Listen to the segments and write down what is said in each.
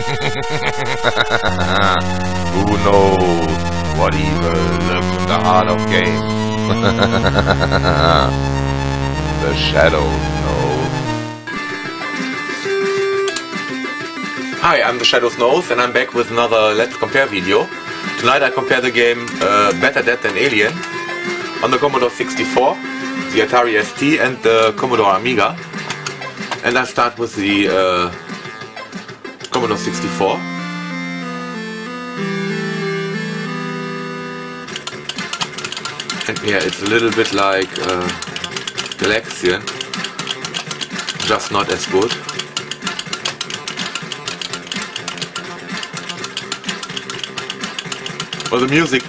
Who knows what evil lurks in the heart of games? The shadow knows. Hi, I'm the Shadows Knows, and I'm back with another Let's Compare video. Tonight I compare the game Better Dead Than Alien on the Commodore 64, the Atari ST and the Commodore Amiga. And I start with the Commodore 64. And yeah, it's a little bit like Galaxian, just not as good. Well, the music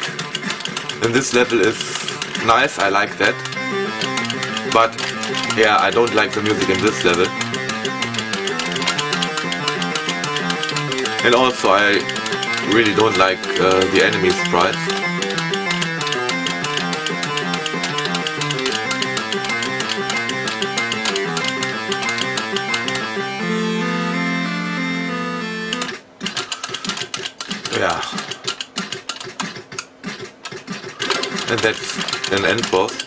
in this level is nice, I like that. But yeah, I don't like the music in this level. And also I really don't like the enemy sprites. Yeah. And that's an end boss.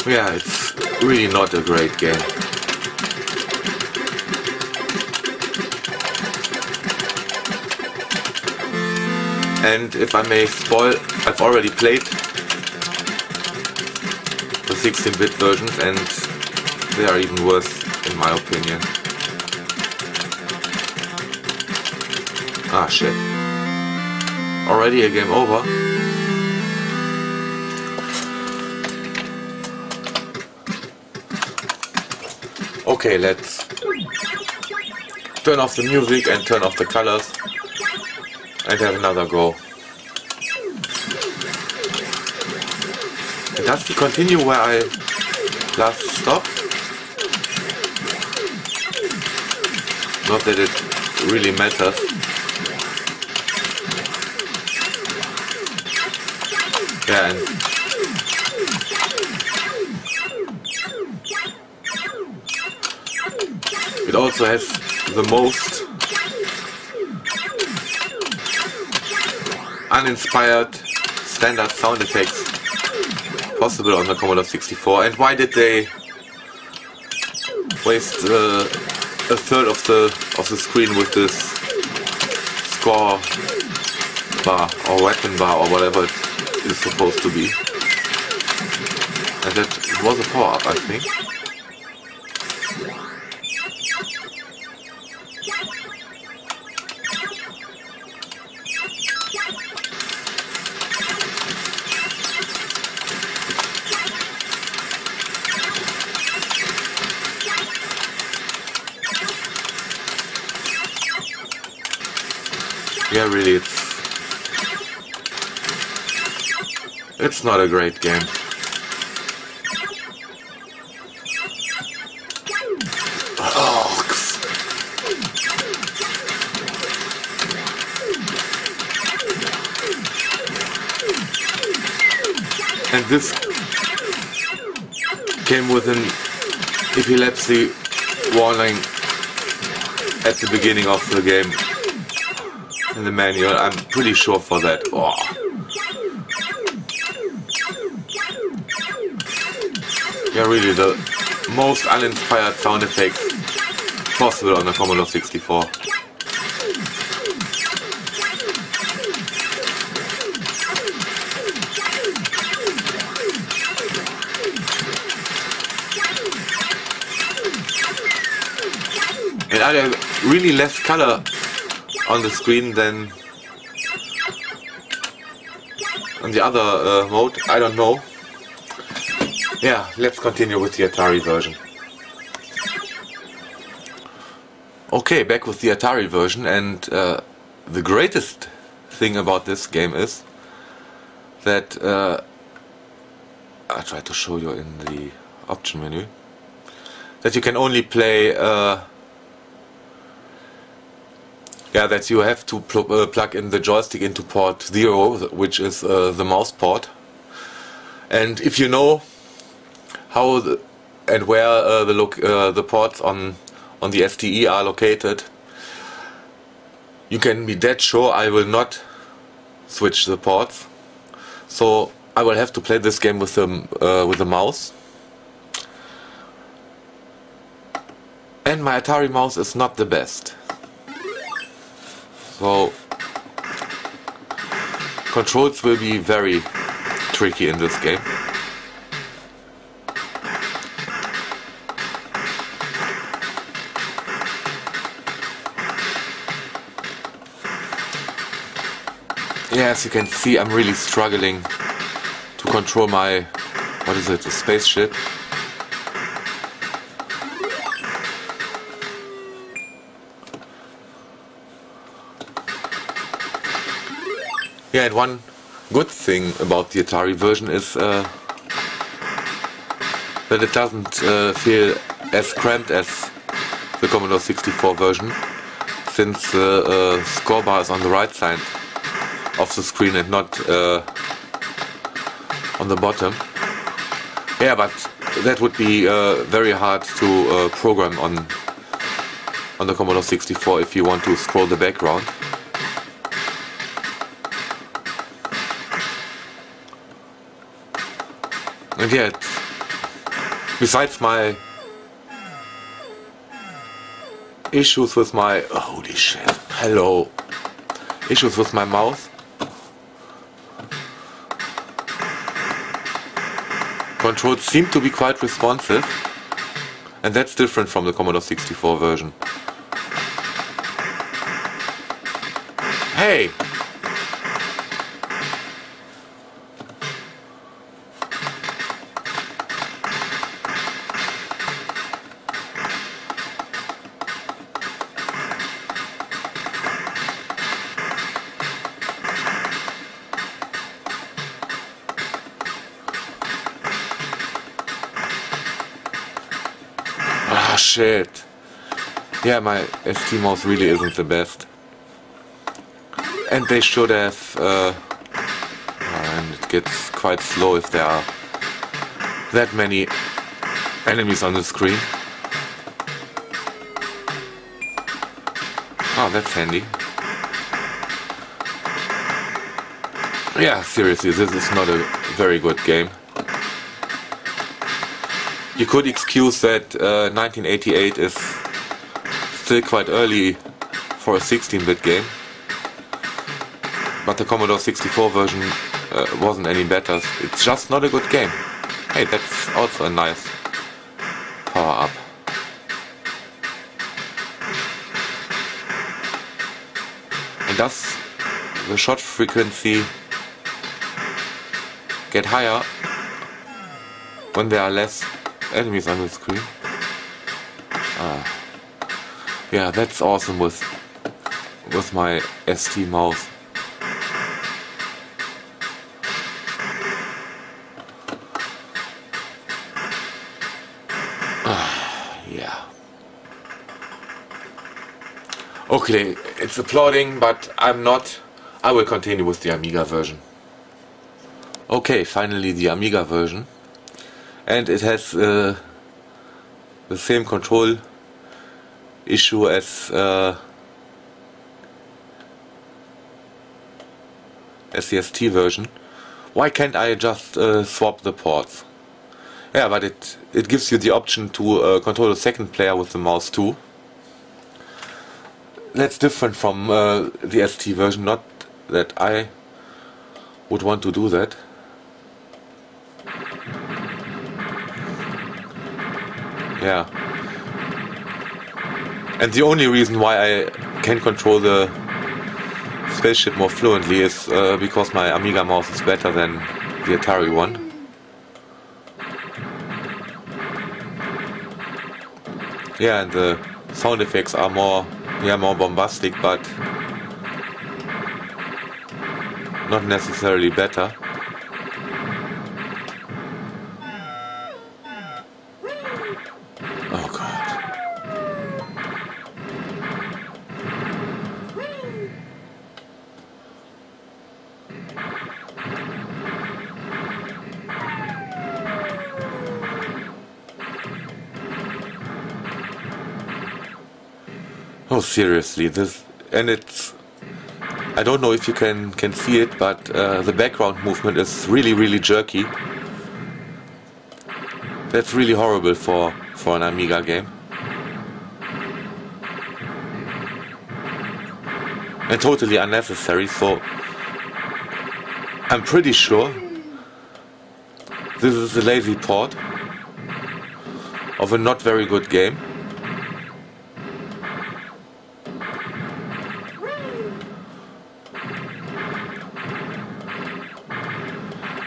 Yeah, it's really not a great game. And if I may spoil, I've already played the 16-bit versions and they are even worse in my opinion. Ah shit. Already a game over? Okay, let's turn off the music and turn off the colors and have another go. And does he continue where I last stopped? Not that it really matters. Yeah, and it also has the most uninspired standard sound effects possible on the Commodore 64. And why did they waste a third of the screen with this score bar or weapon bar or whatever it is supposed to be? And that was a power up, I think. Yeah, really, it's not a great game. Oh. And this came with an epilepsy warning at the beginning of the game. In the manual, I'm pretty sure for that. Oh. Yeah, really, the most uninspired sound effects possible on the Commodore 64. And are there really less color on the screen than on the other mode? I don't know. Yeah, let's continue with the Atari version. Okay, back with the Atari version, and the greatest thing about this game is that I try to show you in the option menu that you can only play Yeah, that you have to plug in the joystick into port 0, which is the mouse port. And if you know how and where the ports on the STE are located, you can be dead sure I will not switch the ports. So I will have to play this game with the mouse. And my Atari mouse is not the best. So controls will be very tricky in this game. Yeah, as you can see, I'm really struggling to control my, what is it, a spaceship. Yeah, and one good thing about the Atari version is that it doesn't feel as cramped as the Commodore 64 version, since the score bar is on the right side of the screen and not on the bottom. Yeah, but that would be very hard to program on the Commodore 64 if you want to scroll the background. And yet, besides my issues with my, holy shit, hello, issues with my mouse, controls seem to be quite responsive, and that's different from the Commodore 64 version. Hey! Ah, shit. Yeah, my ST mouse really isn't the best. And they should have... and it gets quite slow if there are that many enemies on the screen. Oh, that's handy. Yeah, seriously, this is not a very good game. You could excuse that 1988 is still quite early for a 16-bit game, but the Commodore 64 version wasn't any better. It's just not a good game. Hey, that's also a nice power-up. And does the shot frequency get higher when there are less enemies on the screen? Yeah, that's awesome with my ST mouse. Yeah. Okay, it's applauding, but I'm not. I will continue with the Amiga version. Okay, finally the Amiga version. And it has the same control issue as the ST version. Why can't I just swap the ports? Yeah, but it gives you the option to control the second player with the mouse too. That's different from the ST version, not that I would want to do that. Yeah. And the only reason why I can control the spaceship more fluently is because my Amiga mouse is better than the Atari one. Yeah, and the sound effects are more bombastic, but not necessarily better. Oh god. No, seriously, this, and it's, I don't know if you can see it, but the background movement is really jerky. That's really horrible for an Amiga game. And totally unnecessary, so I'm pretty sure this is a lazy port of a not very good game.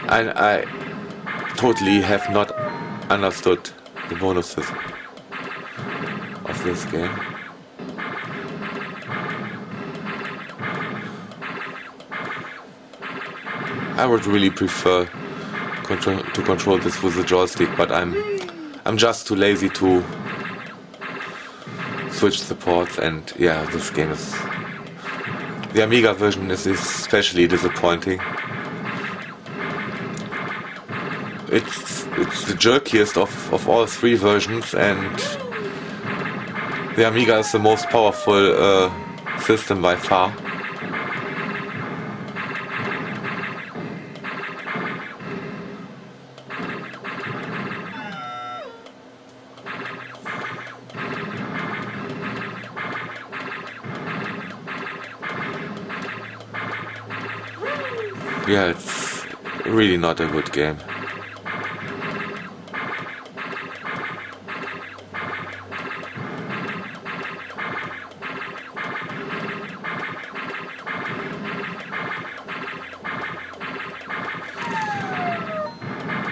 And I totally have not understood the bonuses of this game. I would really prefer to control this with the joystick, but I'm just too lazy to switch the ports, and yeah, this game is... The Amiga version is especially disappointing. It's the jerkiest of all three versions, and the Amiga is the most powerful system by far. Yeah, it's really not a good game.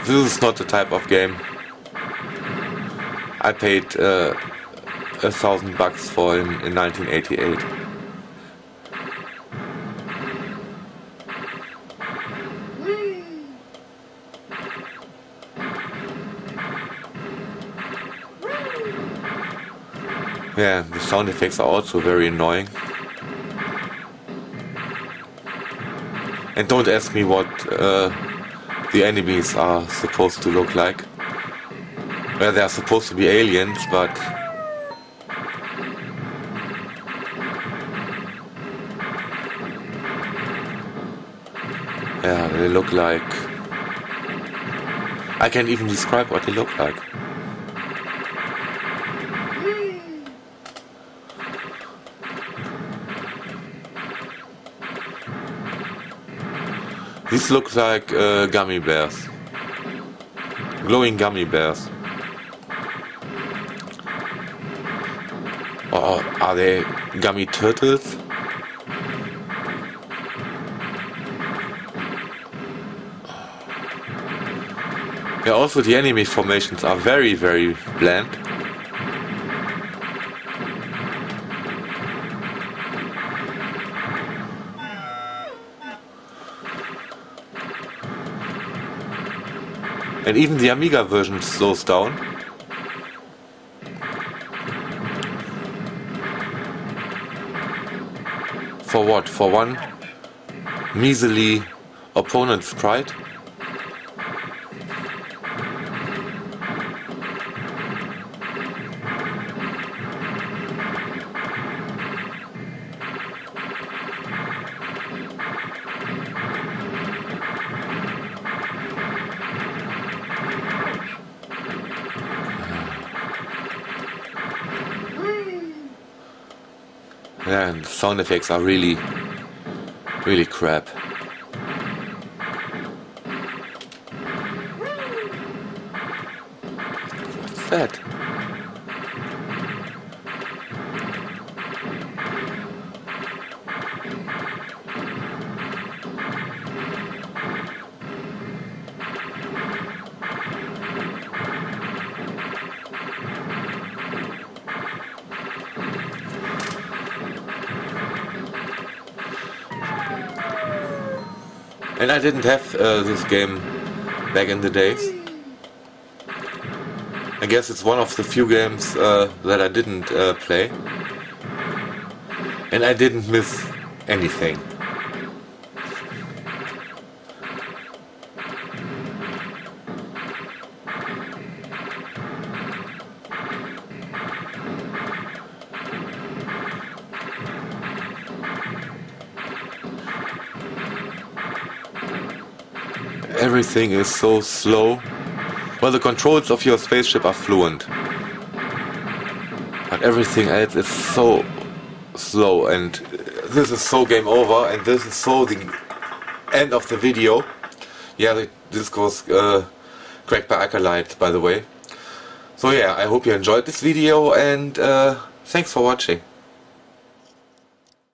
This is not the type of game I paid $1,000 for in 1988. Yeah, the sound effects are also very annoying. And don't ask me what the enemies are supposed to look like. Well, they are supposed to be aliens, but yeah, they look like... I can't even describe what they look like. These look like gummy bears. Glowing gummy bears. Or are they gummy turtles? Yeah, also the enemy formations are very bland. And even the Amiga version slows down. For what? For one measly opponent sprite? Yeah, and the sound effects are really crap. What's that? And I didn't have this game back in the days. I guess it's one of the few games that I didn't play. And I didn't miss anything. everything is so slow. Well, the controls of your spaceship are fluent, but everything else is so slow, and this is so game over, and this is so the end of the video. Yeah, this was cracked by Acolyte, by the way. So yeah, I hope you enjoyed this video, and thanks for watching.